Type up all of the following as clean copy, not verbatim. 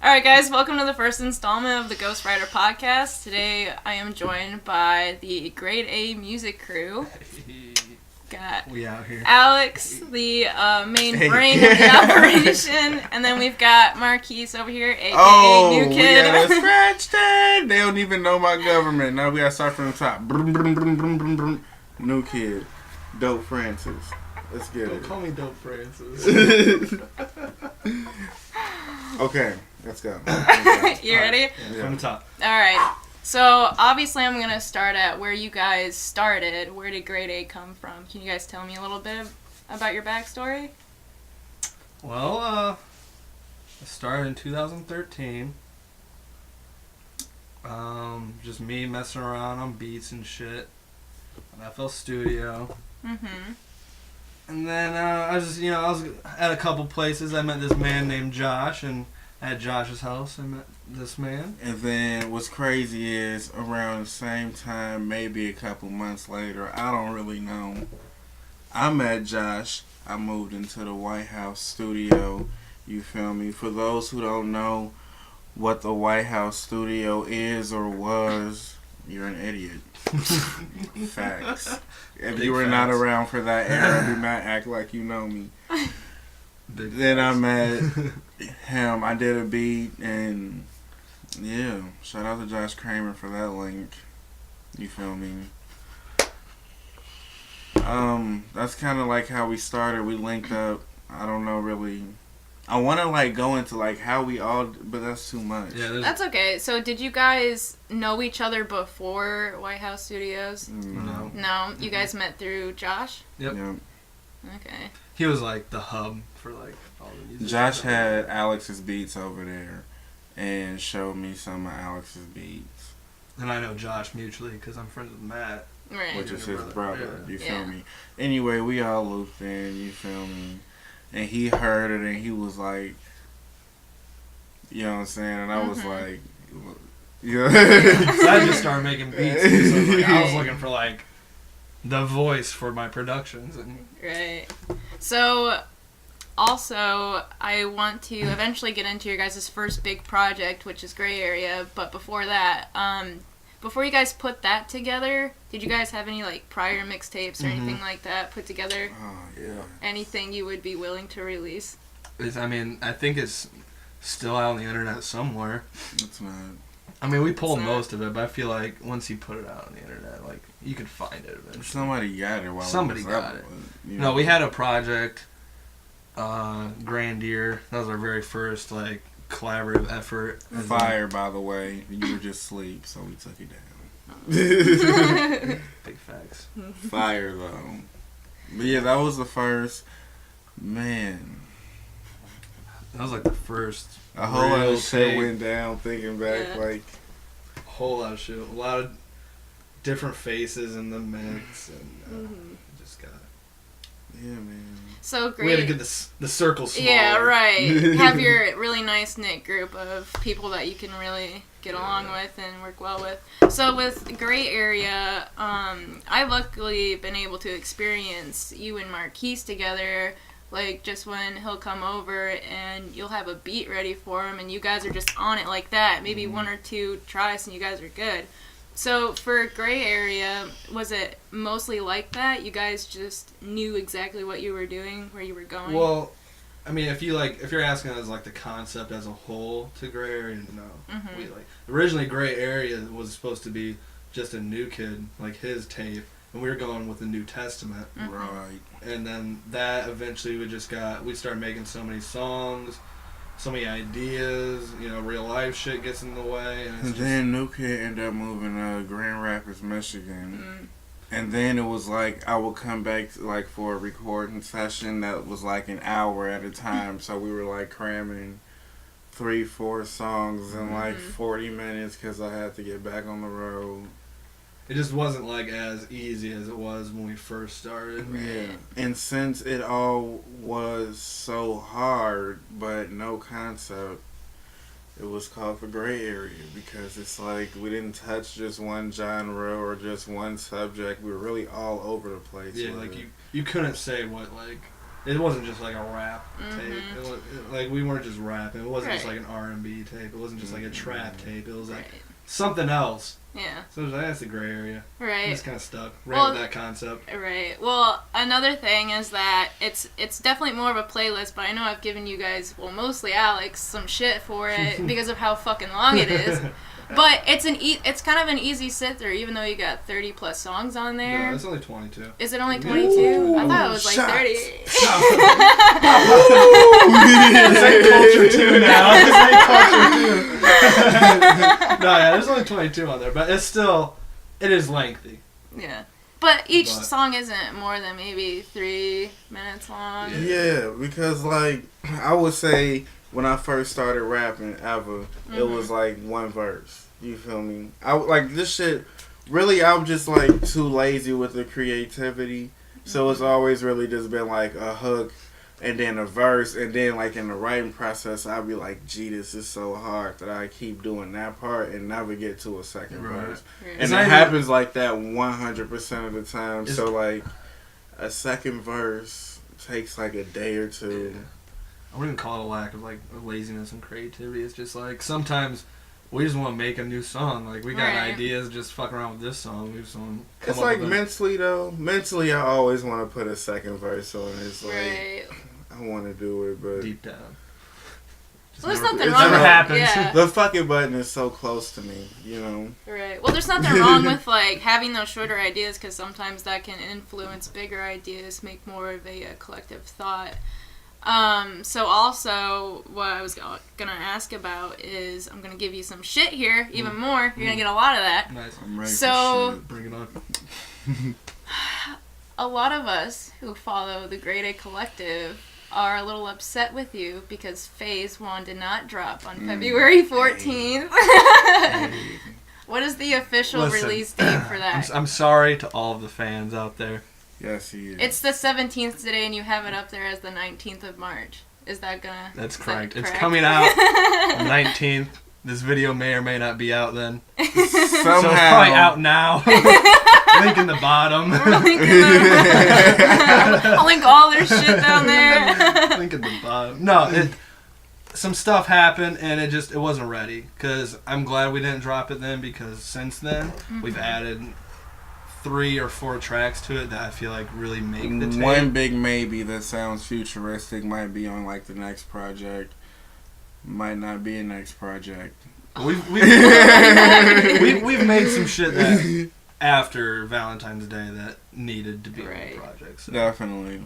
Alright guys, welcome to the first installment of the Ghost Rider podcast. Today I am joined by the Grade A music crew. Got we out here. Alex, the main brain of the operation, and then we've got Marquise over here, aka New Kid. We got a scratch tag. They don't even know my government. Now we gotta start from the top. Brum, brum, brum, brum, brum, brum. New Kid, Dope Francis. Let's get Don't it. call me Dope Francis. Okay, let's go. You ready? Yeah. From the top. Alright. So, obviously I'm going to start at where you guys started. Where did Grade A come from? Can you guys tell me a little bit about your backstory? Well, I started in 2013. Just me messing around on beats and shit on FL Studio. Mm-hmm. And then I was at a couple places. I met this man named Josh, and at Josh's house I met this man. And then what's crazy is around the same time, maybe a couple months later, I don't really know, I met Josh. I moved into the White House studio. You feel me? For those who don't know what the White House studio is or was, you're an idiot. Facts. If Big you were facts. not around for that era, do not act like you know me. Big Then I facts. met him. I did a beat, and yeah, shout out to Josh Kramer for that link. You feel me? That's kind of like how we started. We linked up. I don't know really. I want to like go into like how we all, but that's too much. Yeah, That's okay. So, did you guys know each other before White House Studios? No. No? You guys met through Josh? Yep. Yeah. Okay. He was like the hub for like all the music. Josh had Alex's beats over there, and showed me some of Alex's beats, And I know Josh mutually because I'm friends with Matt. Right. which is Your his brother. brother. Yeah. You feel Yeah. me? Anyway, we all looped in. You feel me? And he heard it, and he was like, you know what I'm saying? And I was like, yeah. So I just started making beats. So I was looking for like the voice for my productions, and Right. So, also, I want to eventually get into your guys' first big project, which is Gray Area. But before that, before you guys put that together, did you guys have any like prior mixtapes or anything like that put together? Oh, yeah. Anything you would be willing to release? I think it's still out on the internet somewhere. It's not. I mean, we pulled It's not- most of it, but I feel like once you put it out on the internet, like you could find it eventually. Somebody got it while Somebody it was got up, it. but, you No, know. we had a project, Grandier. That was our very first like collaborative effort. Fire, by the way. You were just asleep, so we took it down. Big facts. Fire, though. But yeah, that was the first. Man. That was like the first. A whole lot real of shit tape. went down thinking back, Yeah. like, A whole lot of shit. A lot of different faces in the mix, and just got. yeah, man. So great. We had to get the circle smaller. Yeah, right. Have your really nice knit group of people that you can really get along with and work well with. So with Gray Area, I've luckily been able to experience you and Marquise together. Like, just when he'll come over and you'll have a beat ready for him and you guys are just on it like that. Maybe one or two tries and you guys are good. So for Gray Area, was it mostly like that? You guys just knew exactly what you were doing, where you were going? Well, I mean, if you're asking us like the concept as a whole to Gray Area, no. Mhm. We like originally Gray Area was supposed to be just a New Kid, like his tape, and we were going with the New Testament. Right. And then that eventually we started making so many songs, so many ideas, real life shit gets in the way. And And it's then New Kid ended up moving to Grand Rapids, Michigan. And then it was like I would come back like for a recording session that was like an hour at a time. So we were like cramming 3-4 songs in like 40 minutes because I had to get back on the road. it just wasn't like as easy as it was when we first started. Yeah. And since it all was so hard but no concept, it was called for Gray Area because it's like we didn't touch just one genre or just one subject. We were really all over the place. Yeah, with like it. you couldn't say what like It wasn't just like a rap tape. Mm-hmm. It was, like we weren't just rapping. It wasn't just Right. like an R&B tape. It wasn't just like a trap tape. It was like Right. something else. Yeah. So it was like, that's the gray area. Right. It's kind of stuck. Well, Ran with that concept. Right. Well, another thing is that it's definitely more of a playlist, but I know I've given you guys, well, mostly Alex, some shit for it because of how fucking long it is. But it's kind of an easy sit through, even though you got 30 plus songs on there. No, it's only 22. Is it only 22? I thought it was like shots. 30. This ain't culture 2 now. This ain't culture 2. No, yeah, there's only 22 on there, but it is lengthy. Yeah. But each But- song isn't more than maybe 3 minutes long. Yeah, because like I would say when I first started rapping ever, it was like one verse. You feel me? I like this shit. Really, I'm just like too lazy with the creativity, so it's always really just been like a hook, and then a verse, and then like in the writing process, I'll be like, "Gee, this is so hard that I keep doing that part and never get to a second Right. verse." Right. And It's it not even- happens like that 100% of the time. It's- So like a second verse takes like a day or two. I wouldn't call it a lack of like laziness and creativity. It's just like sometimes we just want to make a new song. Like we got Right. ideas, just fuck around with this song. We just want to come It's up like with a- mentally though. Mentally, I always want to put a second verse on. It's like Right. I want to do it, but deep down. Just Well, there's never- nothing it wrong never with happens. Yeah. the fucking button is so close to me. You know. Right. Well, there's nothing wrong with like having those shorter ideas because sometimes that can influence bigger ideas, make more of a collective thought. So also, what I was gonna ask about is I'm gonna give you some shit here, even more. You're gonna get a lot of that. Nice. I'm ready So- for shit. Bring it on. A lot of us who follow the Grade A Collective are a little upset with you because Phase 1 did not drop on February 14th. What is the official Listen, release date for that? I'm sorry to all of the fans out there. Yes, he is. It's the 17th today, and you have it up there as the 19th of March. Is that gonna? That's is that correct. It's coming out on the 19th. This video may or may not be out then. Somehow. So it's probably out now. Link in the bottom. I'll link all their shit down there. Link in the bottom. No, some stuff happened and it wasn't ready. Because I'm glad we didn't drop it then because since then we've added 3 or 4 tracks to it that I feel like really make the tape. One big maybe that sounds futuristic might be on like the next project. Might not be a next project. We've made some shit that after Valentine's Day that needed to be on Right. the project. So. Definitely.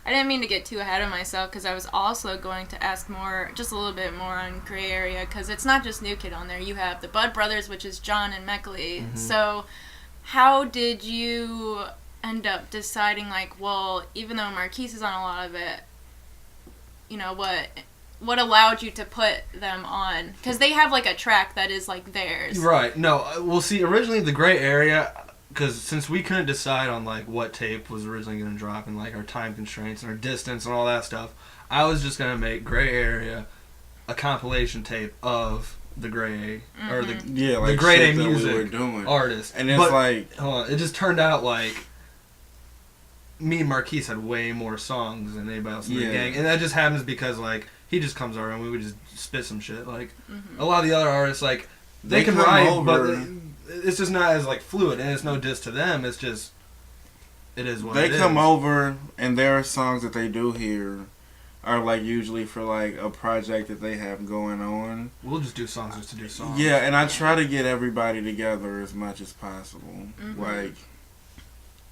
I didn't mean to get too ahead of myself because I was also going to ask just a little bit more on Gray Area because it's not just New Kid on there. You have the Bud Brothers, which is John and Meckley. Mhm. So how did you end up deciding, like, well, even though Marquise is on a lot of it, you know, what allowed you to put them on? Because they have, like, a track that is, like, theirs. Right. No, well, see, originally the Gray Area, because since we couldn't decide on, like, what tape was originally going to drop and, like, our time constraints and our distance and all that stuff, I was just going to make Gray Area a compilation tape of the Gray A, or the Yeah, like Grade A shit that music we were doing. artist. And it's But, like hold on, it just turned out, like, me and Marquise had way more songs than anybody else in the Yeah. gang. And that just happens because, like, he just comes over and we would just spit some shit. Like, a lot of the other artists, like, they can come write, over. but it's just not as, like, fluid. And it's no diss to them. It's just, it is what they it is. come over and there are songs that they do here are like usually for like a project that they have going on. We'll just do songs just to do songs. Yeah, and I try to get everybody together as much as possible. Like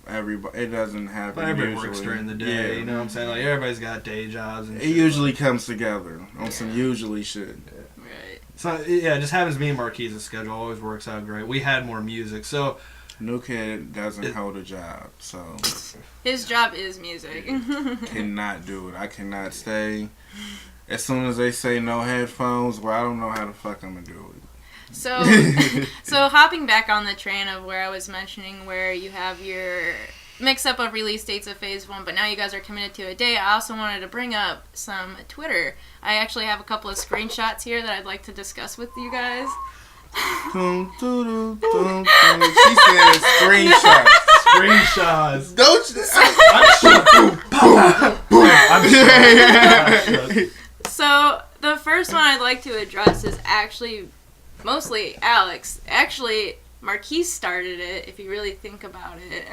everybody, it doesn't happen. But everybody usually. works during the day, Yeah. you know what I'm saying? Like, everybody's got day jobs and It shit. usually comes together on some usually shit. Right. So, yeah, it just happens me and Marquise's schedule always works out great. We had more music, so... New Kid doesn't hold a job, so His job is music. cannot do it. I cannot stay. As soon as they say no headphones, well, I don't know how the fuck I'm gonna do it. So, so hopping back on the train of where I was mentioning where you have your mix-up of release dates of Phase 1, but now you guys are committed to a day, I also wanted to bring up some Twitter. I actually have a couple of screenshots here that I'd like to discuss with you guys. Dum, doo, doo, dum, dum. She said screenshots. Screenshots. Don't you? I'm shook. So the first one I'd like to address is actually mostly Alex. Actually, Marquise started it, if you really think about it,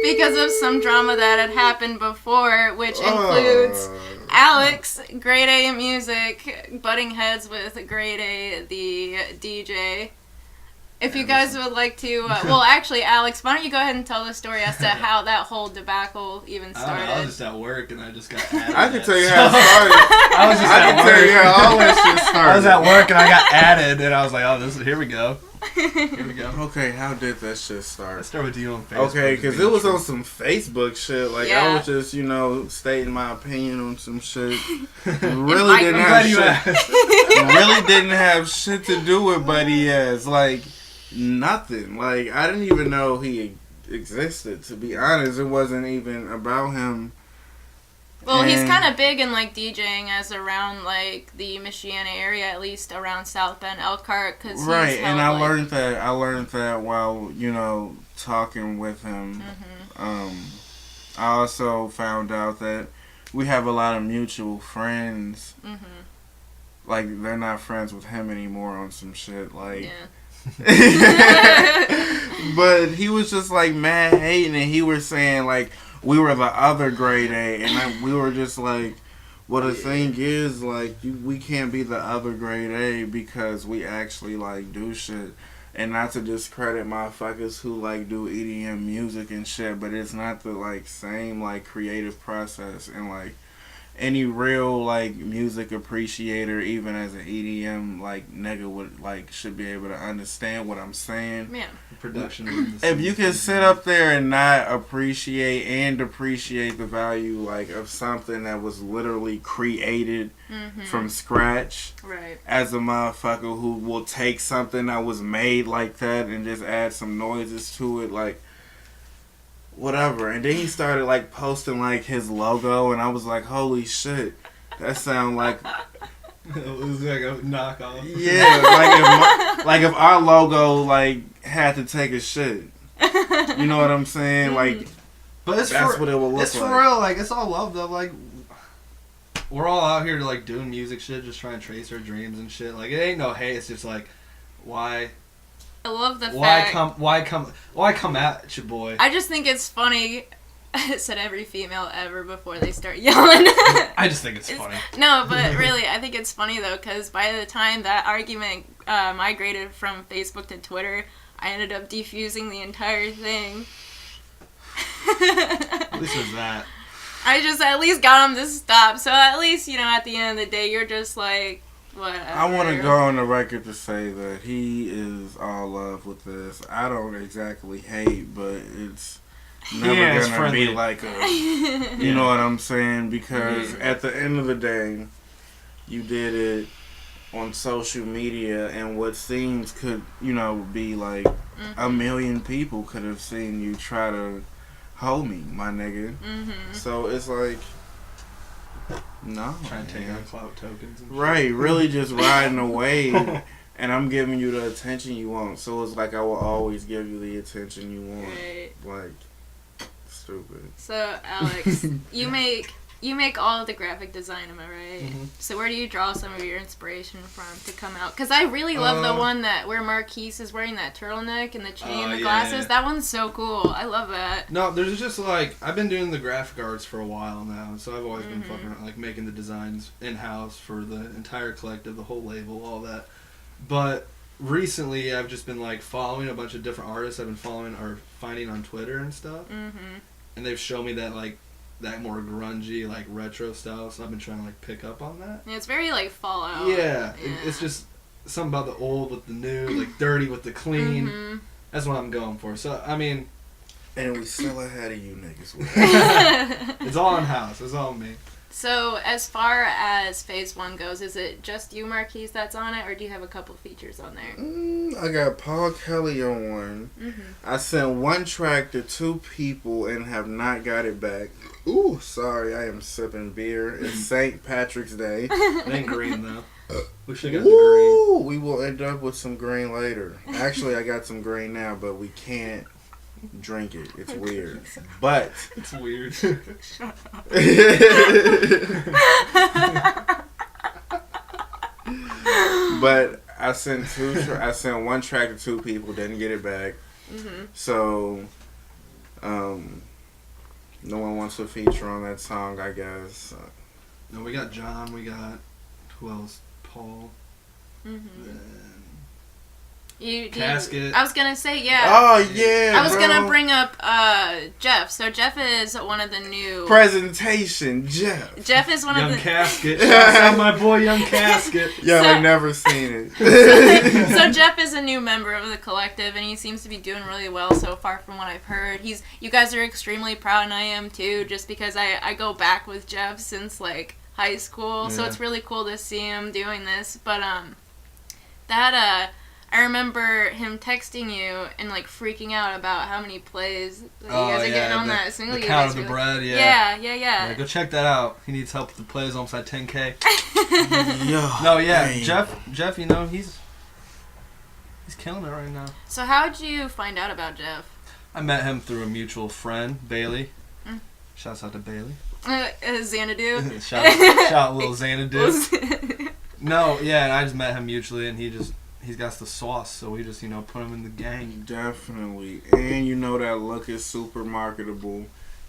because of some drama that had happened before, which includes Alex, grade A in music, butting heads with grade A, the DJ. If you guys would like to, well, actually, Alex, why don't you go ahead and tell the story as to how that whole debacle even started? I was just at work and I just got added. I can tell you how it started. I can tell you how all that shit started. I was at work and I got added and I was like, oh, here we go. Here we go. Okay, how did that shit start? Let's start with you on Facebook. Okay, because it was on some Facebook shit. Like, Yeah. I was just, stating my opinion on some shit. I'm Really didn't have glad you shit. asked. Really didn't have shit to do with Buddy Ass. Like, nothing. Like, I didn't even know he existed, to be honest. It wasn't even about him. Well, he's And- kind of big in, like, DJing as around, like, the Michiana area, at least around South Bend, Elkhart, because he's Right, and I held, like, learned that while, talking with him. I also found out that we have a lot of mutual friends. Like, they're not friends with him anymore on some shit. Like, yeah. but he was just like mad hating, and he was saying like we were the other grade A, and we were just like, well, the thing is, like, we can't be the other grade A because we actually like do shit. And not to discredit motherfuckers who like do EDM music and shit, but it's not the like same like creative process, and like any real like music appreciator, even as an EDM like nigga would like should be able to understand what I'm saying. Yeah. Production. If you can sit up there and not appreciate and depreciate the value like of something that was literally created from scratch, Right. as a motherfucker who will take something that was made like that and just add some noises to it, like whatever. And then he started like posting like his logo, and I was like, holy shit, that sound like It was like a knockoff. yeah, like if our logo like had to take a shit, you know what I'm saying? Like, But it's that's for, what it will look it's like. for real. Like, it's all love though. Like, we're all out here to like doing music shit, just trying to chase our dreams and shit. Like, it ain't no hate. It's just like, why I love the fact. Why come at you, boy? I just think it's funny. I said every female ever before they start yelling. I just think it's funny. No, but really, I think it's funny though, because by the time that argument migrated from Facebook to Twitter, I ended up defusing the entire thing. At least there's that. I just at least got him to stop. So at least, at the end of the day, you're just like, whatever. I want to go on the record to say that he is all love with this. I don't exactly hate, but it's never Yeah, it's gonna be friendly. like a, you know what I'm saying? Because at the end of the day, you did it on social media, and what seems could, be like a million people could have seen you try to hold me, my nigga. So it's like, no. Trying to take man. on clout tokens. And shit. Right, really just riding a wave, and I'm giving you the attention you want. So it's like I will always give you the attention you want. Right. Like, stupid. So Alex, you make all of the graphic design, am I right? So where do you draw some of your inspiration from to come out? Because I really love the one where Marquise is wearing that turtleneck and the chain and the yeah, glasses. yeah. That one's so cool. I love that. No, there's just like, I've been doing the graphic arts for a while now, so I've always been fucking around, like making the designs in-house for the entire collective, the whole label, all that. But recently I've just been like following a bunch of different artists I've been following or finding on Twitter and stuff. And they've shown me that like that more grungy, like retro style, so I've been trying to like pick up on that. Yeah, it's very like Fallout. Yeah, it's just something about the old with the new, like dirty with the clean. That's what I'm going for. So I mean, And we still ahead of you niggas. it's all in house. It's all me. So as far as Phase 1 goes, is it just you, Marquise, that's on it, or do you have a couple features on there? I got Paul Kelly on one. I sent one track to 2 people and have not got it back. Ooh, sorry, I am sipping beer. It's St. Patrick's Day. It ain't green though. We should get the green. We will end up with some green later. Actually, I got some green now, but we can't drink it. It's weird. But It's weird. but I sent I sent one track to two people, didn't get it back. So no one wants to feature on that song, I guess. No, we got John. We got who else? Paul. Casket. I was gonna say, yeah. Oh yeah. I was bro. gonna bring up Jeff. So Jeff is one of the new Presentation, Jeff. Jeff is one Young of the Casket. Shout out my boy Young Casket. Yo, So- I never seen it. So Jeff is a new member of the collective, and he seems to be doing really well so far from what I've heard. You guys are extremely proud, and I am too, just because I go back with Jeff since like high school, so Yeah. it's really cool to see him doing this. But I remember him texting you and like freaking out about how many plays that you guys are getting on that single. The You Count guys of the really- Bread, Yeah. Go check that out. He needs help with the plays, almost at 10K. Yo, No, yeah, dang. Jeff, you know, he's killing it right now. So how'd you find out about Jeff? I met him through a mutual friend, Bailey. Mm. Shouts out to Bailey. Xanadu. shout out little Xanadu. No, yeah, and I just met him mutually, and he's got the sauce, so we just, put him in the gang. Definitely. And you know that look is super marketable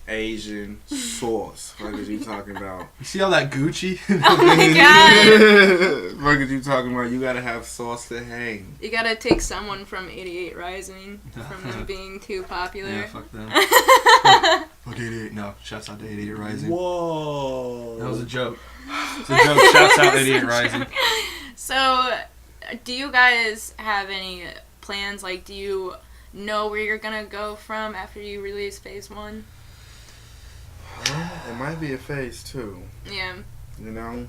Asian sauce. What is you talking about? You see all that Gucci? Oh my god. What is you talking about? You gotta have sauce to hang. You gotta take someone from 88 Rising, from them being too popular. Yeah, fuck them. Fuck 88. No, shouts out to 88 Rising. Whoa. That was a joke. It's a joke. Shouts out to 88 Rising. So, do you guys have any plans? Like, do you know where you're gonna go from after you release Phase 1? It might be a phase 2. Yeah. You know?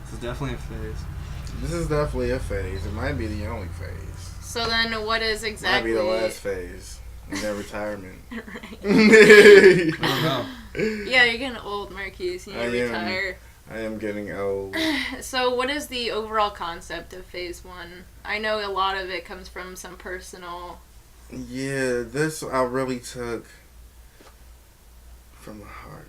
This is definitely a phase. This is definitely a phase. It might be the only phase. So then, what is exactly... Might be the last phase. In their retirement. Right. I don't know. Yeah, you're getting old, Marquise. You need to retire. I am getting old. So, what is the overall concept of Phase 1? I know a lot of it comes from some personal... Yeah, this I really took from the heart.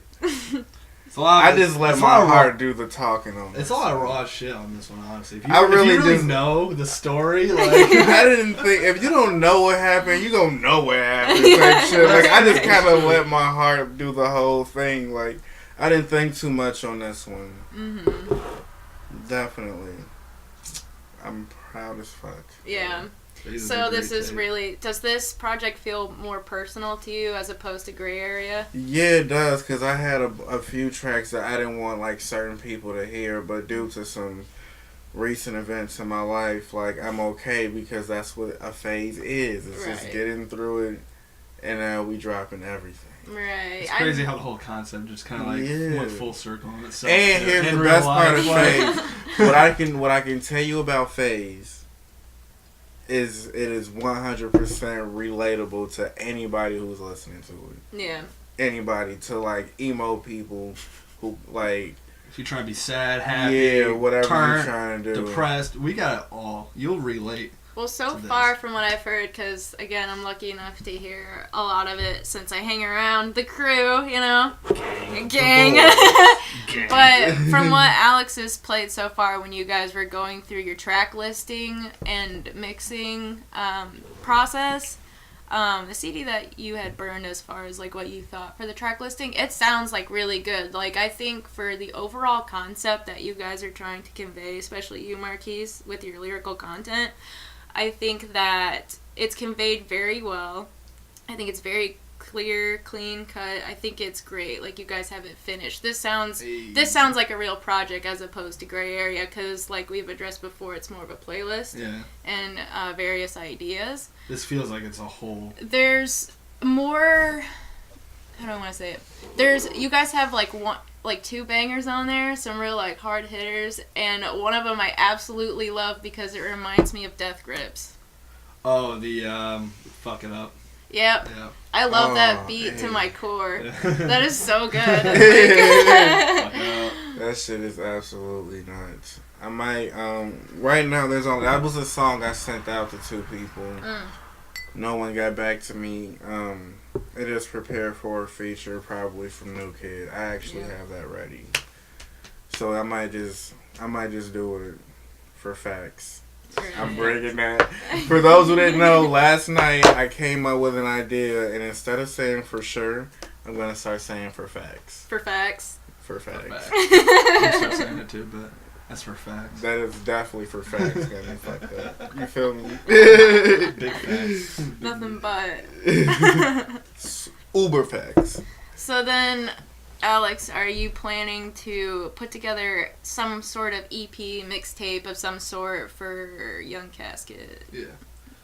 It's a lot. I just let my heart do the talking on this. It's a lot of raw shit on this one, honestly. If you, I really if you really just- know the story, like I didn't think, if you don't know what happened, you gonna know what happened. Type shit. Like, I just kind of let my heart do the whole thing. Like, I didn't think too much on this one. Definitely. I'm proud as fuck. Yeah. So this is really... Does this project feel more personal to you as opposed to Gray Area? Yeah, it does, because I had a few tracks that I didn't want, like, certain people to hear, but due to some recent events in my life, like, I'm okay, because that's what a phase is. It's just getting through it, and now we dropping everything. Right. It's crazy how the whole concept just kind of like went full circle on itself. And here's in the real best part of life. phase. what I can tell you about phase is it is 100% relatable to anybody who's listening to it. Yeah. Anybody, to like emo people who like... If you're trying to be sad, happy, yeah, whatever turnt, you're trying to do. depressed, we got it all. You'll relate. Well, so far from what I've heard, because, again, I'm lucky enough to hear a lot of it since I hang around the crew, you know? Gang. But from what Alex has played so far, when you guys were going through your track listing and mixing process, the CD that you had burned as far as, like, what you thought for the track listing, it sounds, like, really good. Like, I think for the overall concept that you guys are trying to convey, especially you, Marquise, with your lyrical content, I think that it's conveyed very well. I think it's very clear, clean cut. I think it's great. Like, you guys have it finished. This sounds like a real project as opposed to Gray Area, because like we've addressed before, it's more of a playlist and various ideas. This feels like it's a whole. There's more. How do I want to say it? You guys have like two bangers on there, some real like hard hitters, and one of them I absolutely love because it reminds me of Death Grips. Oh, the fuck it up. Yep. Yeah. I love that beat to my core. That is so good. That shit is absolutely nuts. I might right now that was a song I sent out to two people. no one got back to me. It is prepared for a feature probably from New Kid. I actually have that ready. So I might just do it for facts. I'm breaking that. For those who didn't know, last night I came up with an idea, and instead of saying for sure, I'm going to start saying for facts. For facts. For facts. I'm start saying it too, but that's for facts. That is definitely for facts. Got me fucked up. You feel me? Big facts. Nothing but. Uber facts. So then, Alex, are you planning to put together some sort of EP mixtape of some sort for Young Casket? Yeah.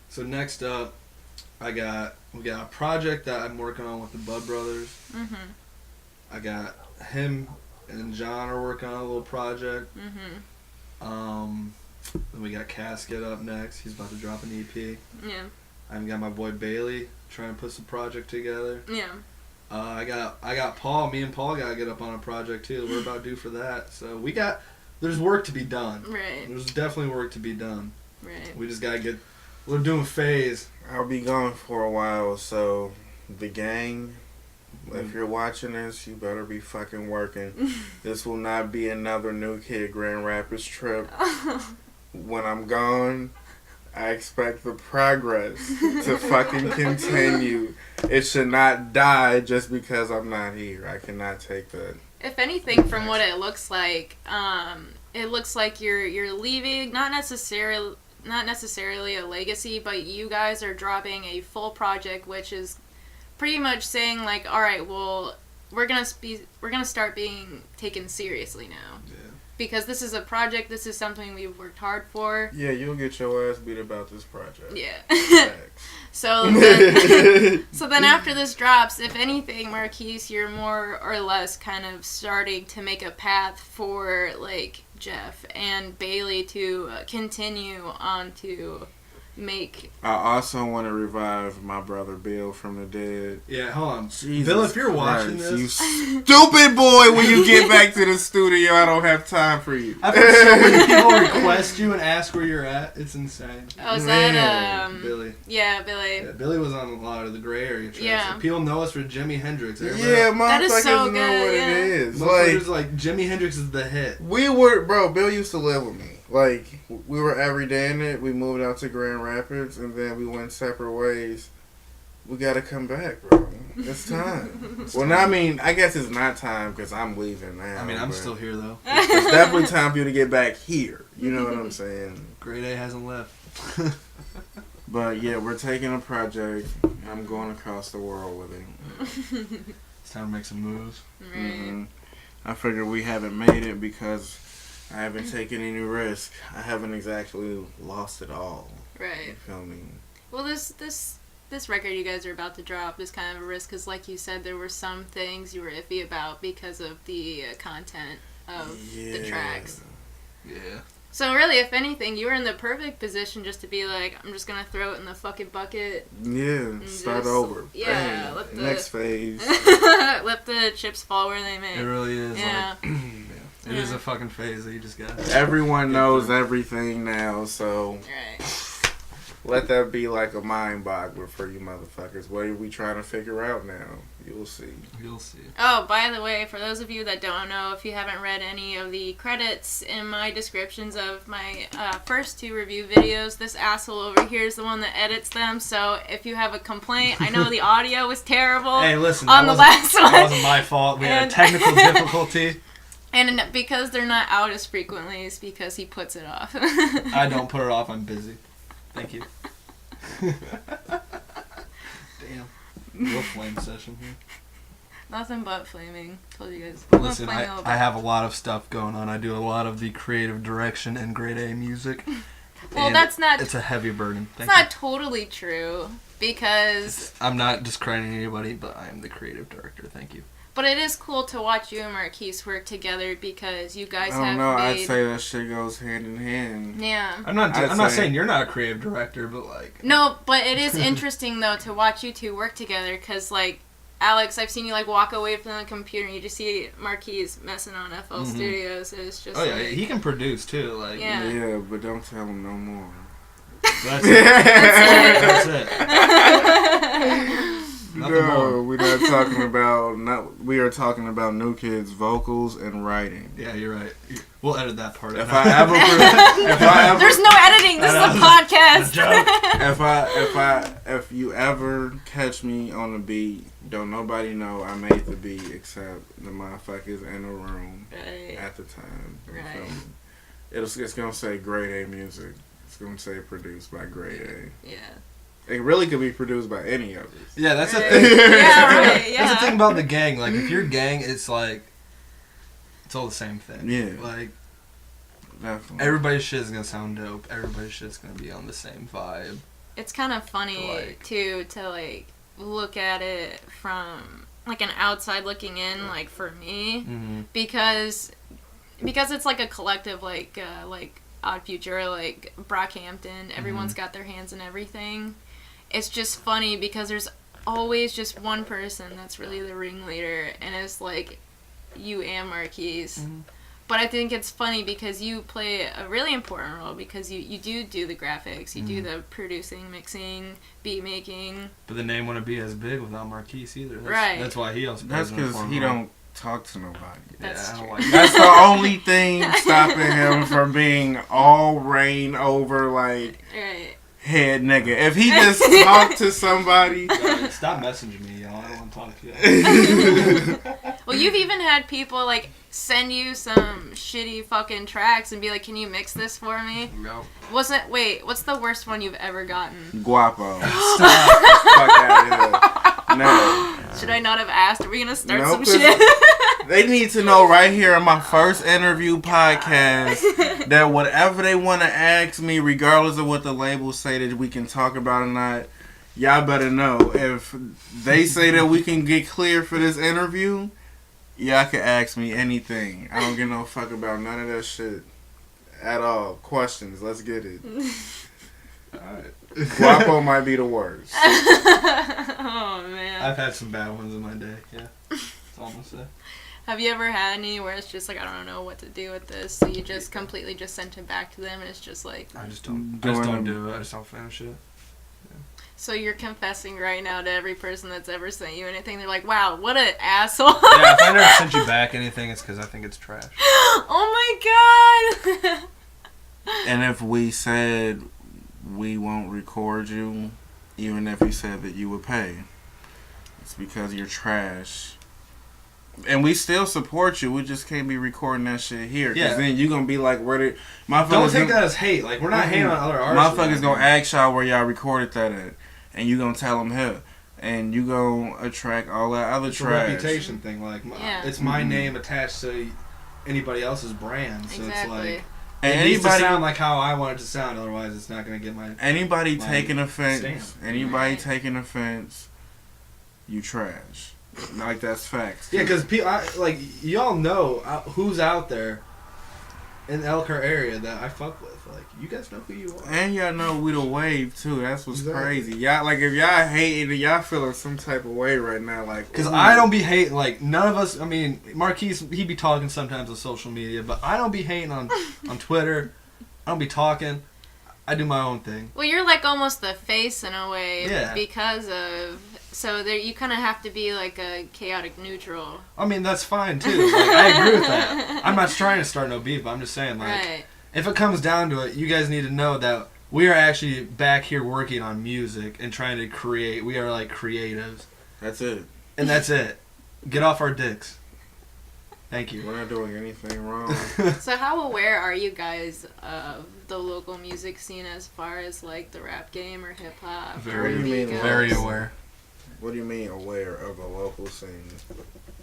So next up, we got a project that I'm working on with the Bud Brothers. Mm-hmm. I got him and John are working on a little project. Mm-hmm. Then we got Casket up next. He's about to drop an EP. Yeah. I've got my boy Bailey trying to put some project together. Yeah. I got Paul. Me and Paul gotta get up on a project too. We're about due for that. So there's work to be done. Right. There's definitely work to be done. Right. We just gotta we're doing phase. I'll be gone for a while, so the gang, if you're watching this, you better be fucking working. This will not be another New Kid Grand Rapids trip. When I'm gone, I expect the progress to fucking continue. It should not die just because I'm not here. I cannot take that. If anything, from what it looks like you're leaving not necessarily a legacy, but you guys are dropping a full project, which is pretty much saying like, all right, well, we're gonna start being taken seriously now. Yeah. Because this is a project, this is something we've worked hard for. Yeah, you'll get your ass beat about this project. Yeah. Facts. So then after this drops, if anything, Marquise, you're more or less kind of starting to make a path for like Jeff and Bailey to continue on to make. I also want to revive my brother Bill from the dead. Yeah, hold on. Jesus Bill, if you're watching Christ, this, you stupid boy, when you get back to the studio, I don't have time for you. I've had so many people request you and ask where you're at. It's insane. Oh, is Man. that Billy. Yeah, Billy. Yeah, Billy was on a lot of the Gray Area tracks. Yeah. And people know us for Jimi Hendrix. Yeah, That is motherfuckers so know good, what yeah. it is. Motherfuckers like Jimi Hendrix is the hit. Bill used to live with me. Like, we were every day in it. We moved out to Grand Rapids, and then we went separate ways. We gotta come back, bro. It's time. I guess it's not time because I'm leaving now. I mean, I'm but still here though. It's definitely time for you to get back here. You know what I'm saying? Grade A hasn't left. But yeah, we're taking a project. I'm going across the world with it. It's time to make some moves. Right. Mm-hmm. I figure we haven't made it because I haven't taken any risk. I haven't exactly lost it all. Right. You feel me? Well, this record you guys are about to drop is kind of a risk because, like you said, there were some things you were iffy about because of the content of the tracks. Yeah. So really, if anything, you were in the perfect position just to be like, I'm just gonna throw it in the fucking bucket. Yeah, start just- over. yeah, Bang. let the- Next phase. Let the chips fall where they may. It really is. Yeah. Like, it is a fucking phase that you just got. Everyone knows everything now, so Right. let that be like a mind boggler for you motherfuckers. What are we trying to figure out now? You'll see. You'll see. Oh, by the way, for those of you that don't know, if you haven't read any of the credits in my descriptions of my first 2 review videos, this asshole over here is the one that edits them. So if you have a complaint, I know the audio was terrible. Hey, listen. On the last one. That wasn't my fault. We had a technical difficulty. And because they're not out as frequently, it's because he puts it off. I don't put it off. I'm busy. Thank you. Damn. Real flame session here. Nothing but flaming. Told you guys. Listen, I have a lot of stuff going on. I do a lot of the creative direction and grade A music. Well, and that's not. It's a heavy burden. It's not totally true because. I'm not discrediting anybody, but I am the creative director. Thank you. But it is cool to watch you and Marquise work together because you guys I don't have know. made. I'd say that shit goes hand in hand. Yeah. I'm not I'd say- saying you're not a creative director, but like. No, but it is interesting though to watch you 2 work together because like Alex, I've seen you like walk away from the computer and you just see Marquise messing on FL Studios. It's just. Oh yeah, like, he can produce too. Like. Yeah. Yeah, but don't tell him no more. That's it. That's it. Nothing No, more. we're not talking about. We are talking about New Kids vocals and writing. Yeah, you're right. We'll edit that part. If I ever, There's no editing. This is a podcast. if you ever catch me on the beat, don't nobody know I made the beat except the motherfuckers in the room Right. at the time. You Right. feel me? It's gonna say Grade A Music. It's gonna say produced by Grade A. Yeah. It really could be produced by any of us. Yeah, that's the Right. thing. Yeah, right. Yeah. That's the thing about the gang. Like, if you're gang, it's like, it's all the same thing. Yeah. Like, Definitely. everybody's shit is gonna sound dope. Everybody's shit's gonna be on the same vibe. It's kind of funny Like- too to like look at it from like an outside looking in, like for me, Mm-hmm. because it's like a collective, like Odd Future, like Brockhampton. Everyone's got their hands in everything. It's just funny because there's always just one person that's really the ringleader, and it's like you and Marquise. Mhm. But I think it's funny because you play a really important role because you do the graphics, you do the producing, mixing, beat making. But the name wouldn't be as big without Marquise either. That's, Right. That's why he also. That's plays an because important he role. don't talk to nobody. That's I don't true. like That's the only thing stopping him from being all reign over like Right. head nigga. If he just talked to somebody, Stop messaging me, y'all. I don't want to talk to you. Well, you've even had people like send you some shitty fucking tracks and be like, "Can you mix this for me?" No. What's the worst one you've ever gotten? guapo. Stop. Fuck out of here. No. Should I not have asked? Are we gonna start Nope, some 'cause shit? They need to know right here in my first interview podcast that whatever they want to ask me, regardless of what the labels say that we can talk about or not, y'all better know. If they say that we can get clear for this interview, y'all can ask me anything. I don't give no fuck about none of that shit at all. Questions, let's get it. Alright. Guapo might be the worst. Oh man. I've had some bad ones in my day. Yeah. That's all I'm gonna say. Have you ever had any where it's just like, I don't know what to do with this, so you just completely just sent it back to them and it's just like, I just don't Doing them. do it. I just don't finish it. so you're confessing right now to every person that's ever sent you anything? They're like, wow, what an asshole. Yeah, if I never sent you back anything, it's because I think it's trash. Oh my god. And if we said we won't record you, even if you said that you would pay, it's because you're trash. And we still support you. We just can't be recording that shit here. Because Yeah. then you're going to be like, where did... Don't take that as hate. Like, we're not hating on other artists. Motherfuckers going to ask y'all where y'all recorded that at. And you going to tell them here. And you going to attract all that other It's a trash. reputation thing. Like, Yeah. it's my name attached to anybody else's brand. So Exactly. it's like, And it needs to anybody... sound like how I want it to sound. Otherwise, it's not going to get my... Anybody my taking offense, stamp. anybody Right. taking offense, you trash. Like, that's facts. Yeah, because like y'all know who's out there in the Elkhart area that I fuck with. Like, you guys know who you are. And y'all know we the wave too. That's what's Exactly. crazy. Y'all like if y'all hating, y'all feeling some type of way right now. Like Because ooh. I don't be hating, like, none of us, I mean, Marquise, he be talking sometimes on social media, but I don't be hating on Twitter. I don't be talking. I do my own thing. Well, you're like almost the face in a way Yeah. because of... So there, you kind of have to be like a chaotic neutral. I mean, that's fine, too. Like, I agree with that. I'm not trying to start no beef, but I'm just saying, like, Right. if it comes down to it, you guys need to know that we are actually back here working on music and trying to create. We are, like, creatives. That's it. And that's it. Get off our dicks. Thank you. We're not doing anything wrong. So how aware are you guys of the local music scene as far as like the rap game or hip hop? Very, What do you mean, very aware. What do you mean aware of a local scene?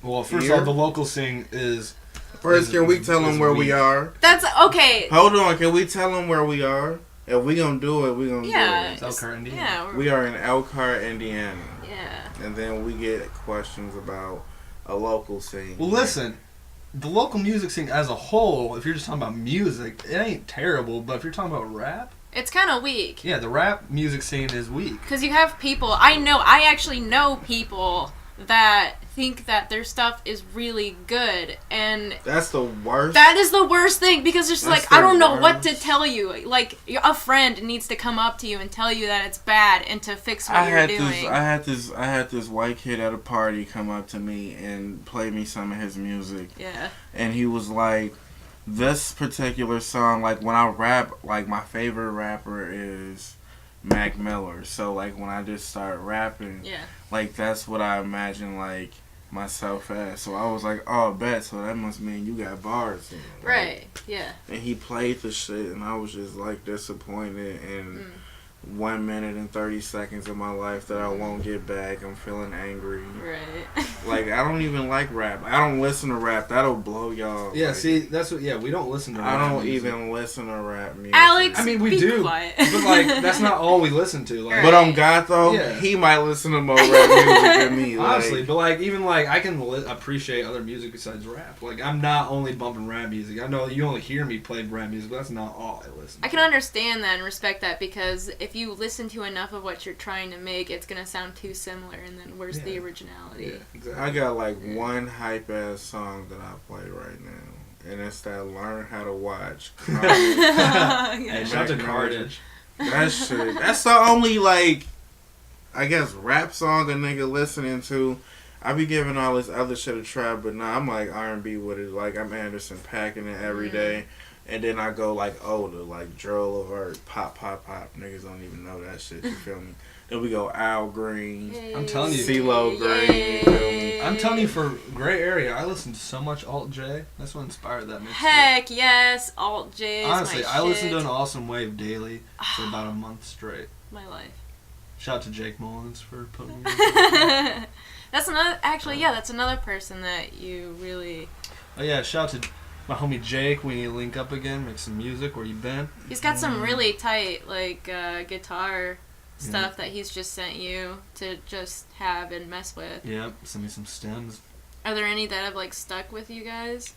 Well, first Here? of all, the local scene is... First, can we tell them where we are? That's okay. Hold on, can we tell them where we are? If we gonna do it, we gonna Yeah. do It's Elkhart, Indiana. Yeah. it. We are in Elkhart, Indiana. Yeah. And then we get questions about a local scene. Well, listen, the local music scene as a whole, if you're just talking about music, it ain't terrible, but if you're talking about rap, It's kind of weak. yeah, the rap music scene is weak. Because you have people, I actually know people that think that their stuff is really good, and That's the worst. that is the worst thing, because it's That's like, I the don't know what to worst. tell you. Like, a friend needs to come up to you and tell you that it's bad and to fix what you're doing. I had this white kid at a party come up to me and play me some of his music, Yeah. and he was like, this particular song, like when I rap, like my favorite rapper is Mac Miller. So like when I just start rapping, Yeah. like that's what I imagine like myself as. So I was like, oh, bet. So that must mean you got bars. In it. Right. Yeah. And he played the shit, and I was just like disappointed. And 1 minute and 30 seconds of my life that I won't get back. I'm feeling angry. Right. Like I don't even like rap. I don't listen to rap. That'll blow y'all. Yeah, like, see, that's what. Yeah, we don't listen to. I rap don't music. even listen to rap music. Alex, I mean, we be do, quiet. but like that's not all we listen to. Like, But on God though, Yeah. he might listen to more rap music than me. honestly, like, but like even like I can appreciate other music besides rap. Like I'm not only bumping rap music. I know you only hear me play rap music, but that's not all I listen to. I can understand that and respect that, because if you listen to enough of what you're trying to make, it's gonna sound too similar, and then where's the Yeah. originality? Yeah, exactly. I got like one hype ass song that I play right now, and it's that "Learn How to Watch." Hey, shout out to Mac Carnage. That shit. That's the only like, I guess, rap song a nigga listening to. I be giving all this other shit a try, but nah, I'm like R&B with it. Like I'm Anderson packing it every day, and then I go like older, like Drill Alert, pop. Niggas don't even know that shit. You feel me? Then we go Al Green. I'm telling you. CeeLo Green, you feel me? I'm telling you, for Gray Area, I listen to so much Alt J. That's what inspired that mixtape. Heck yes, Alt J is Honestly, my I listen to shit. an Awesome Wave daily for about a month straight. My life. Shout out to Jake Mullins for putting me in. That's another. Actually, yeah, that's another person that you really. Oh yeah, shout out to my homie Jake. We need to link up again, make some music. Where you been? He's got some really tight guitar stuff that he's just sent you to just have and mess with. Yep, send me some stems. Are there any that have like stuck with you guys?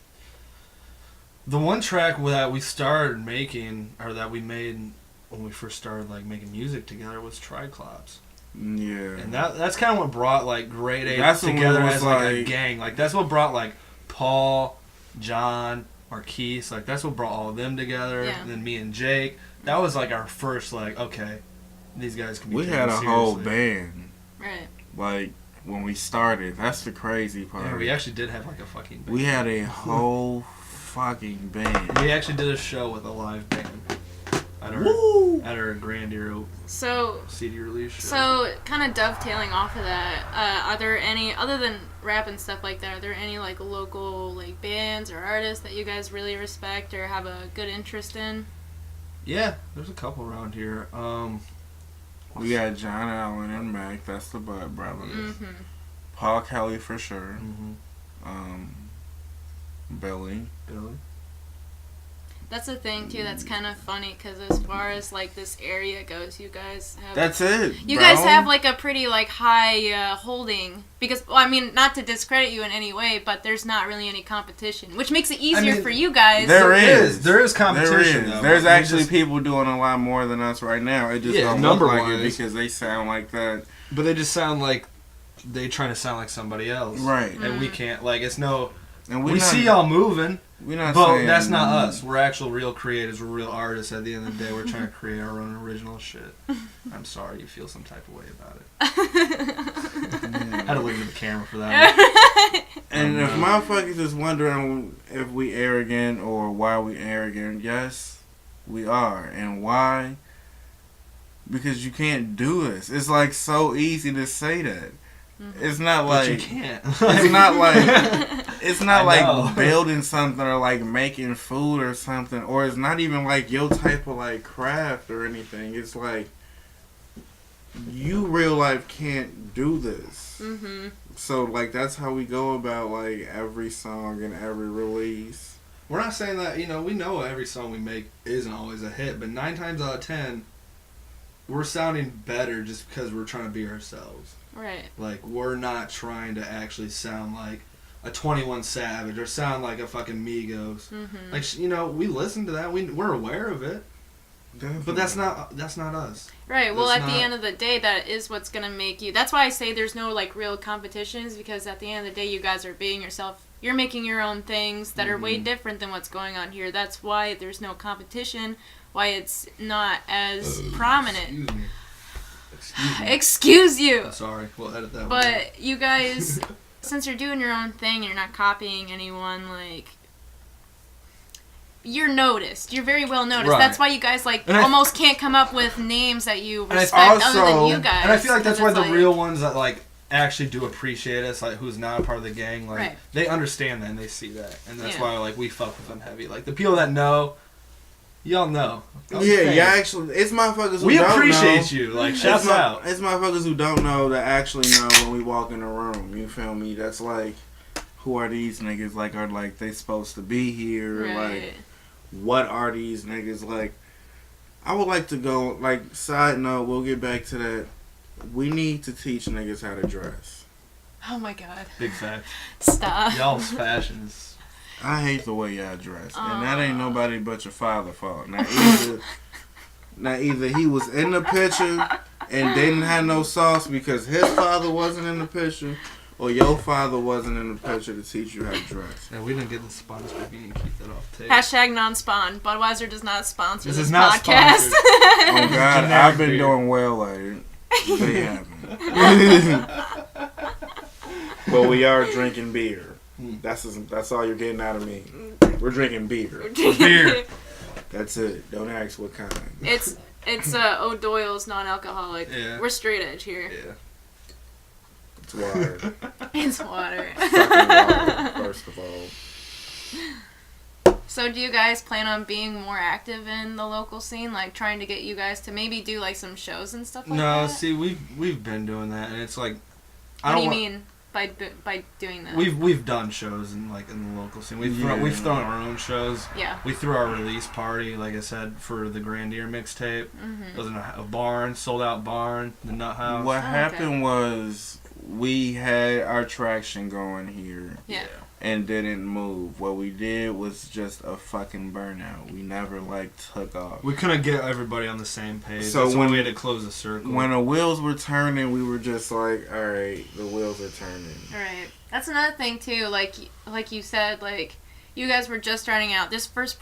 The one track that we started making, or that we made when we first started like making music together, was Triclops. Yeah. And that's kind of what brought like Grade A That's when we together was, as like a like- gang. Like that's what brought like Paul, John, Marquise. Like that's what brought all of them together. Yeah. And then me and Jake. That was like our first like, okay, these guys can be We taken had a whole seriously. band. Right. Like when we started. That's the crazy part. Yeah, we actually did have like a fucking band. We had a whole fucking band. We actually did a show with a live band at our Woo! at our Grand Hero So CD release show. So, kind of dovetailing off of that, are there any, other than rap and stuff like that, are there any, like, local, like, bands or artists that you guys really respect or have a good interest in? Yeah, there's a couple around here. We got John Allen and Mac. That's the Bud Brothers. Mm-hmm. Paul Kelly for sure. Mm-hmm. Billy. Billy. That's the thing, too, that's kind of funny, because as far as, like, this area goes, you guys have... That's it. You bro. guys have, like, a pretty, like, high holding, because, well, I mean, not to discredit you in any way, but there's not really any competition, which makes it easier mean, for you guys. There There is competition. There is. Though, There's but we actually just- people doing a lot more than us right now. It just Yeah, don't look like it number-wise. because they sound like that. But they just sound like they trying to sound like somebody else, Right. And we can't. Like it's no. And We we're not, see y'all moving, we're not but saying, that's not us. We're actual real creators. We're real artists. At the end of the day, we're trying to create our own original shit. I'm sorry you feel some type of way about it. I had to look into the camera for that. And if motherfuckers is wondering if we arrogant or why we arrogant, yes, we are. And why? Because you can't do this. It's like so easy to say that. It's not But like you can't. it's not like it's not I like know. building something or like making food or something, or it's not even like your type of like craft or anything. It's like you real life can't do this. Mm-hmm. So like that's how we go about like every song and every release. We're not saying that, we know every song we make isn't always a hit, but 9 times out of 10, we're sounding better just because we're trying to be ourselves. Right. Like, we're not trying to actually sound like a 21 Savage or sound like a fucking Migos. Mm-hmm. Like, we listen to that. We're aware of it. But that's not us. Right. Well, That's at the not- end of the day, that is what's gonna make you. That's why I say there's no like real competitions, because at the end of the day, you guys are being yourself. You're making your own things that are way different than what's going on here. That's why there's no competition. Why it's not as prominent. Excuse me. Excuse you. Sorry, we'll edit that one. But you guys, since you're doing your own thing, you're not copying anyone. Like, you're noticed. You're very well noticed. Right. That's why you guys like And I- almost can't come up with names that you I respect other also- than you guys. And I feel like that's 'cause why it's the real ones that like actually do appreciate us, like who's not a part of the gang, like Right. they understand that and they see that, and that's Yeah. why like we fuck with them heavy. Like the people that know, y'all know. Yeah, actually, it's motherfuckers who We don't appreciate know. you. Like It's shouts out. It's motherfuckers who don't know that actually know when we walk in the room. You feel me? That's like, who are these niggas? Like, are like they supposed to be here? Right. Like, what are these niggas? Like, I would like to go. Like, side note, we'll get back to that. We need to teach niggas how to dress. Oh my god. Big fact. Stop. Y'all's fashion is. I hate the way y'all dress, and that Aw. ain't nobody but your father's fault. Now either he was in the picture and didn't have no sauce because his father wasn't in the picture, or your father wasn't in the picture to teach you how to dress. Yeah, we didn't get the sponsor. We need to keep that off tape. Hashtag non-spawn. Budweiser does not sponsor This this is not podcast. sponsored. Oh God, Generic I've been beer. doing well at it. They haven't. But we are drinking beer. That's all you're getting out of me. We're drinking beer. Beer. That's it. Don't ask what kind. It's O'Doyle's non-alcoholic. Yeah. We're straight edge here. Yeah. It's water. It's water. Fucking water, first of all. So do you guys plan on being more active in the local scene, like trying to get you guys to maybe do like some shows and stuff like No, that? see, we've been doing that, and it's like, What do you mean by doing that? We've done shows in the local scene. We've thrown our own shows. Yeah. We threw our release party, like I said, for the Grandier mixtape. It was in a barn, sold out barn, the Nut House. What okay. happened was we had our traction going here Yeah. and didn't move. What we did was just a fucking burnout. We never took off. We couldn't get everybody on the same page. So That's when when- we had to close the circle. When the wheels were turning, we were just like, all right, the wheels are turning. Right. That's another thing too. Like you said, like you guys were just starting out. This first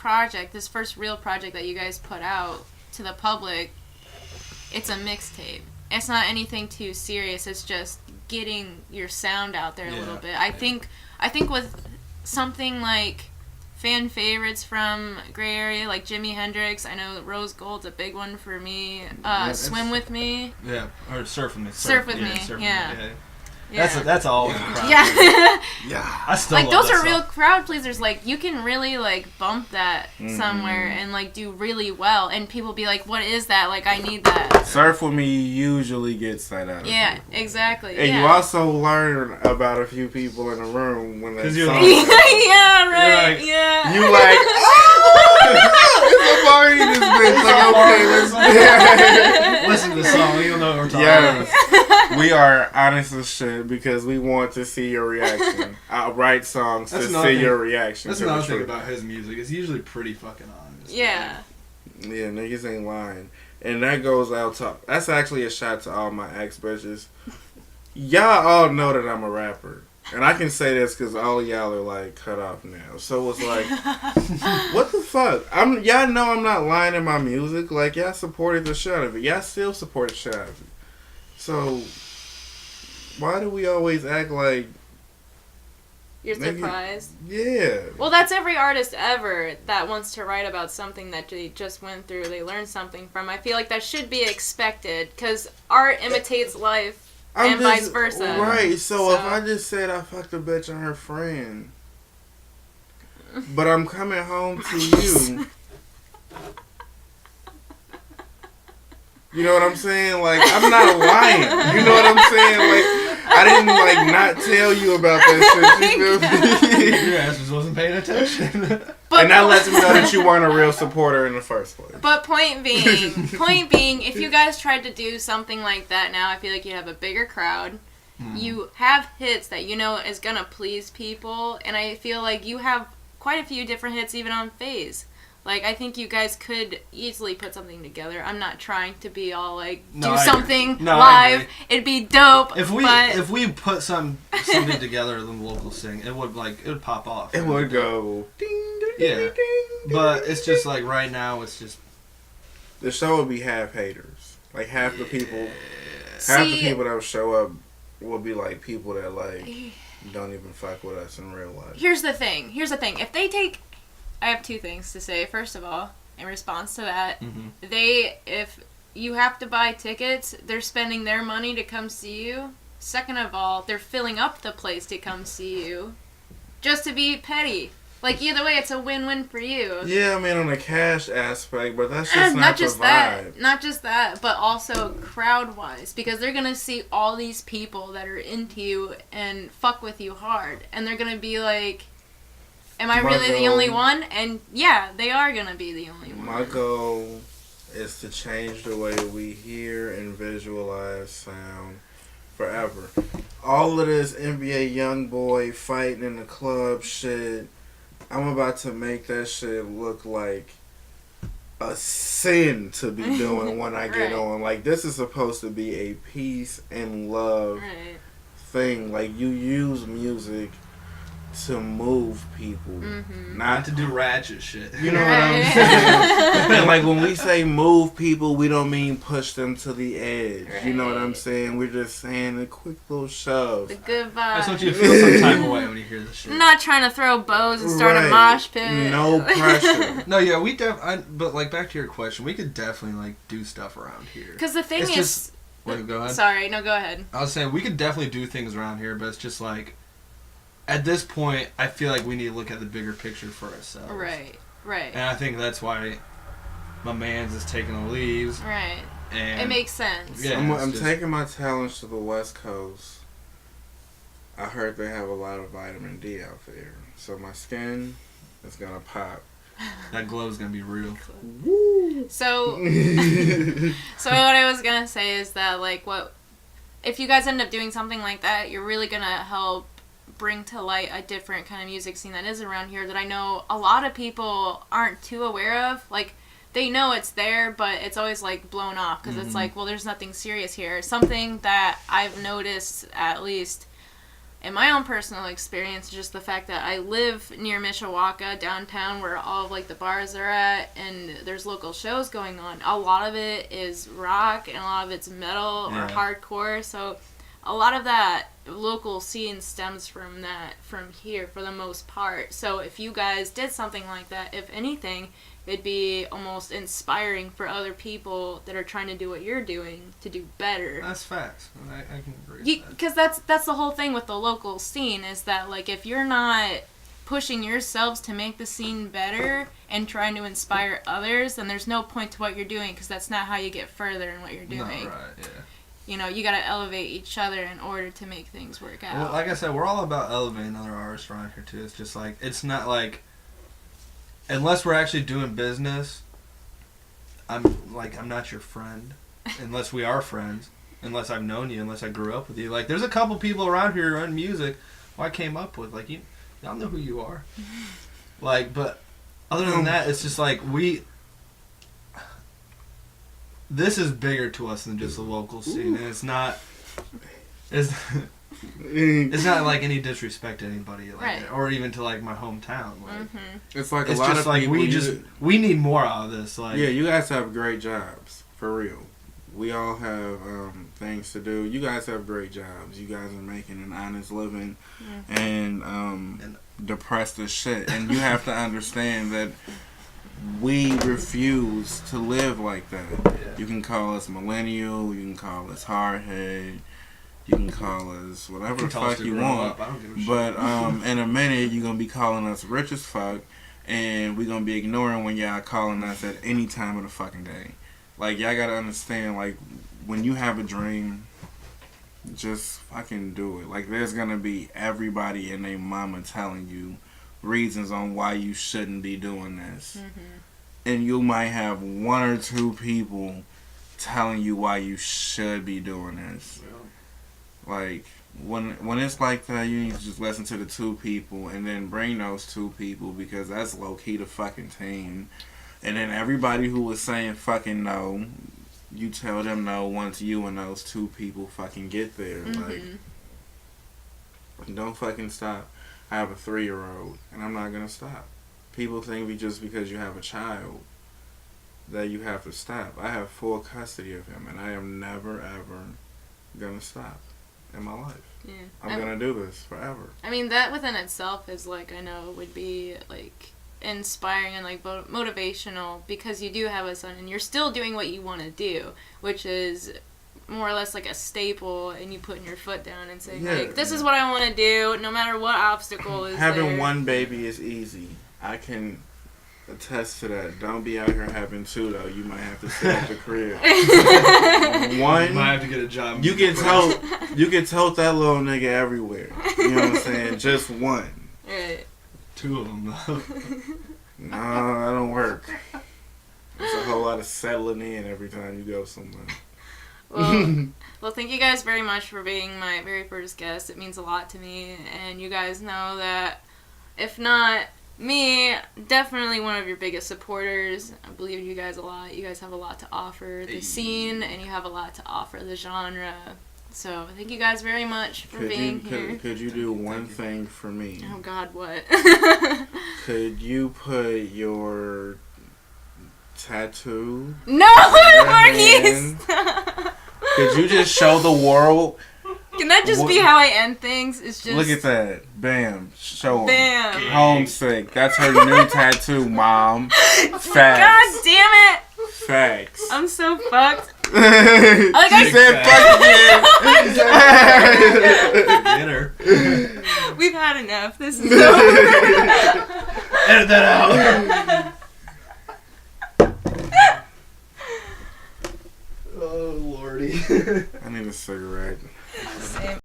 real project that you guys put out to the public, it's a mixtape. It's not anything too serious. It's just getting your sound out there a little bit. I think with something like fan favorites from Gray Area, like Jimi Hendrix. I know Rose Gold's a big one for me. Swim with Me. Yeah, or Surf with Me. Surf with Me, Surf yeah. yeah. Yeah. That's always a crowd. Yeah. Yeah. I still Like love those that are real song. crowd pleasers. Like you can really like bump that somewhere and like do really well, and people be like, "What is that? Like I need that." Surf with Me usually gets that out of Yeah, people. exactly. And yeah. you also learn about a few people in the room when they 'Cause you're song like- yeah, right. like- yeah. You like, oh, it's a party in this bitch. Like, okay, let's Listen to the song, you'll know what we're talking Yes. We are honest as shit because we want to see your reaction. I'll write songs That's to another see thing- your reaction. That's to the another thing truth. about his music. It's usually pretty fucking honest. Yeah. Yeah, niggas ain't lying. And that goes out to... That's actually a shot to all my ex-bitches. Y'all all know that I'm a rapper. And I can say this because all of y'all are, like, cut off now. So it's like, what the fuck? Y'all know I'm not lying in my music. Like, y'all supported the shit out of it. Y'all still support the shit out of it. So, why do we always act like... You're Nigga- surprised. Yeah. Well, that's every artist ever that wants to write about something that they just went through, they learned something from. I feel like that should be expected because art imitates life. And vice versa. Right, so if So- I just said I fucked a bitch and her friend, but I'm coming home to you. You know what I'm saying? Like, I'm not lying. You know what I'm saying? Like, I didn't, not tell you about that shit. You feel me? Your ass just wasn't paying attention. But And that lets me know that you weren't a real supporter in the first place. But point being, if you guys tried to do something like that now, I feel like you have a bigger crowd. You have hits that you know is gonna please people, and I feel like you have quite a few different hits even on Phase. Like, I think you guys could easily put something together. I'm not trying to be all, like, No, do I something agree. No, I live. agree. It'd be dope. If we put something together in the local scene, it would pop off. It would go ding, ding, Yeah. ding, ding, But it's just like right now, it's just the show would be half haters. Like half the people that would show up will be like people that like don't even fuck with us in real life. Here's the thing. I have two things to say. First of all, in response to that, if you have to buy tickets, they're spending their money to come see you. Second of all, they're filling up the place to come see you, just to be petty. Like, either way, it's a win-win for you. Yeah, I mean, on the cash aspect, but that's just not just the that. vibe. Not just that, but also crowd-wise. Because they're going to see all these people that are into you and fuck with you hard. And they're going to be like, am I really the only one? And yeah, they are going to be the only one. My goal is to change the way we hear and visualize sound forever. All of this NBA YoungBoy fighting in the club shit, I'm about to make that shit look like a sin to be doing when I get on. Like, this is supposed to be a peace and love thing. Like, you use music to move people, not to do ratchet shit. You know what I'm saying? And like when we say move people, we don't mean push them to the edge. You know what I'm saying? We're just saying a quick little shove. The good vibe. That's what you feel some type of way when you hear this shit. I'm not trying to throw bows and start a mosh pit. No pressure. No, yeah, but like back to your question, we could definitely like do stuff around here. Because the thing is, wait, go ahead. Sorry, no, go ahead. I was saying we could definitely do things around here, but it's just like, at this point, I feel like we need to look at the bigger picture for ourselves. Right. And I think that's why my man's is taking the leaves. Right. And it makes sense. Yeah, I'm taking my talents to the West Coast. I heard they have a lot of vitamin D out there, so my skin is gonna pop. That glow's gonna be real. Woo! So what I was gonna say is that, like, if you guys end up doing something like that, you're really gonna help bring to light a different kind of music scene that is around here that I know a lot of people aren't too aware of. Like, they know it's there, but it's always, like, blown off because it's like, well, there's nothing serious here. Something that I've noticed, at least in my own personal experience, just the fact that I live near Mishawaka, downtown, where all of, like, the bars are at, and there's local shows going on. A lot of it is rock, and a lot of it's metal or hardcore, so a lot of that local scene stems from here for the most part. So if you guys did something like that, if anything, it'd be almost inspiring for other people that are trying to do what you're doing to do better. That's facts. I can agree with that. Because that's the whole thing with the local scene, is that, like, if you're not pushing yourselves to make the scene better and trying to inspire others, then there's no point to what you're doing, because that's not how you get further in what you're doing. No, right, yeah. You know, you gotta elevate each other in order to make things work out. Well, like I said, we're all about elevating other artists around here, too. It's just like, it's not like, unless we're actually doing business, I'm not your friend. Unless we are friends. Unless I've known you. Unless I grew up with you. Like, there's a couple people around here who run music who I came up with. Like, y'all know who you are. Like, but other than that, it's just like, this is bigger to us than just the local scene. And it's not like any disrespect to anybody, like, or even to, like, my hometown. Like, it's like it's a lot just of like people. we need more out of this. Like, yeah, you guys have great jobs, for real. We all have things to do. You guys have great jobs. You guys are making an honest living and depressed as shit. And you have to understand that we refuse to live like that. Yeah. You can call us millennial, you can call us hardhead, you can call us whatever the fuck you want. But in a minute, you're going to be calling us rich as fuck, and we're going to be ignoring when y'all calling us at any time of the fucking day. Like, y'all got to understand, like, when you have a dream, just fucking do it. Like, there's going to be everybody and their mama telling you reasons on why you shouldn't be doing this. And you might have one or two people telling you why you should be doing this. Like, when it's like that, you need to just listen to the two people and then bring those two people, because that's low-key the fucking team. And then everybody who was saying fucking no, you tell them no once you and those two people fucking get there. Like, don't fucking stop. I have a 3-year-old, and I'm not gonna stop. People think just because you have a child that you have to stop. I have full custody of him, and I am never ever gonna stop in my life. Yeah. I'm gonna do this forever. I mean, that within itself is like, I know would be like inspiring and like motivational, because you do have a son and you're still doing what you want to do, which is more or less like a staple, and you putting your foot down and saying, like, this is what I want to do, no matter what obstacle is Having there. one baby is easy. I can attest to that. Don't be out here having 2 though. You might have to sit at the crib. One, You might have to get a job. you can tote that little nigga everywhere. You know what I'm saying? Just one. Right. 2 of them though. No, that don't work. There's a whole lot of settling in every time you go somewhere. Well, thank you guys very much for being my very first guest. It means a lot to me, and you guys know that if not me, definitely one of your biggest supporters. I believe in you guys a lot. You guys have a lot to offer the scene, and you have a lot to offer the genre. So thank you guys very much for being here. Could you do one thing for me? Oh God, what? Could you put your tattoo? No, Marquise! Could you just show the world? Can that just be how I end things? It's just Look at that. Bam. Show 'em. Bam. Homesick. That's her new tattoo, Mom. Facts. God damn it! Facts. I'm so fucked. She said fuck again. Get her. We've had enough. This is over. Edit that out. Oh lordy. I need a cigarette. Same.